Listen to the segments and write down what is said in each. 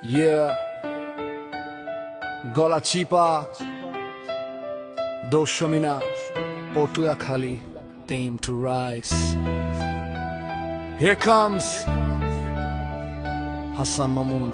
Yeah, Golachipa, Doshomina, Potuakhali, theme to rise. Here comes Hassan Mamoon.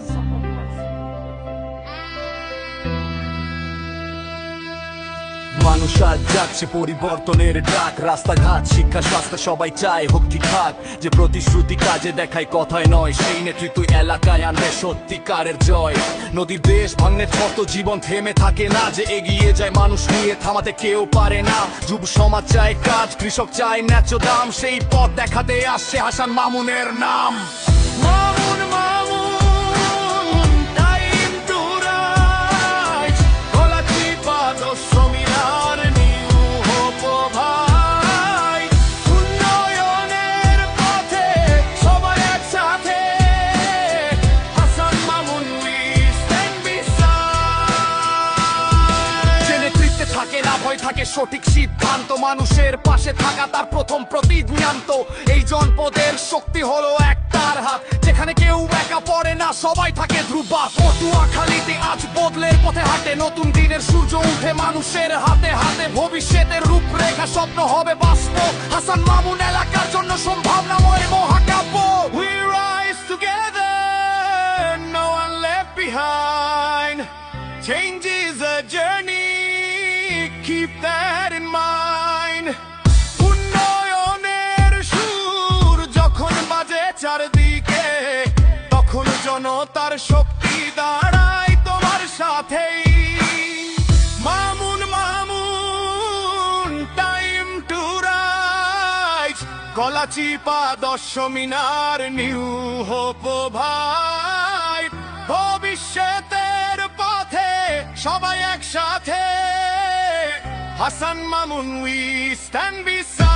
মানুষ আজ যাচ্ছে পরিবর্তনের ডাক, রাস্তাঘাট শিক্ষা স্বাস্থ্য সবাই চায় হোক ঠিকঠাক। যে প্রতিশ্রুতি কাজে দেখায় কথায় নয়, সেই নেতৃত্ব এলাকায় আনবে সত্যিকারের জয়। নদীর দেশ ভাঙনের শর্ত জীবন থেমে থাকে না, যে এগিয়ে যায় মানুষ নিয়ে থামাতে কেউ পারে না। যুব সমাজ চায় কাজ, কৃষক চায় ন্যায্য দাম, সেই পথ দেখাতে আসছে হাসান মামুনের নাম। Mamun Mamun time to rise, Galachipa দশমিনার নিউ হোপ ভাই। উন্নয়নের পথে সবাই একসাথে, Hasan Mamun we stand beside. যে নেতৃত্বে থাকে না ভয়, থাকে সঠিক সিদ্ধান্ত, মানুষের পাশে থাকা তার প্রথম প্রতিজ্ঞান্ত। এই জনপদের শক্তি হলো একটার হাত, যেখানে কেউ একা পড়ে না, সবাই থাকে ধ্রুবাত। পটুয়াখালীতে আজ বদলের পথে হাঁটে, নতুন দিনের সূর্য উঠে মানুষের হাতে হাতে। ভবিষ্যতের রূপরেখা স্বপ্ন হবে বাস্তব, হাসান মামুন এলাকার জন্য সম্ভাবনাময় মহাকাব্য। We rise together, no one left behind. Change is a journey, keep that in mind. উন্নয়নের সুর যখন বাজে চারদিকে, তখন জনতার শক্তি দাঁড়ায় তোমার সাথেই। Mamun Mamun time to rise, Galachipa দশমিনার নিউ হোপ ভাই। ভবিষ্যতের পথে সবাই একসাথে, Hasan Mamun we stand beside.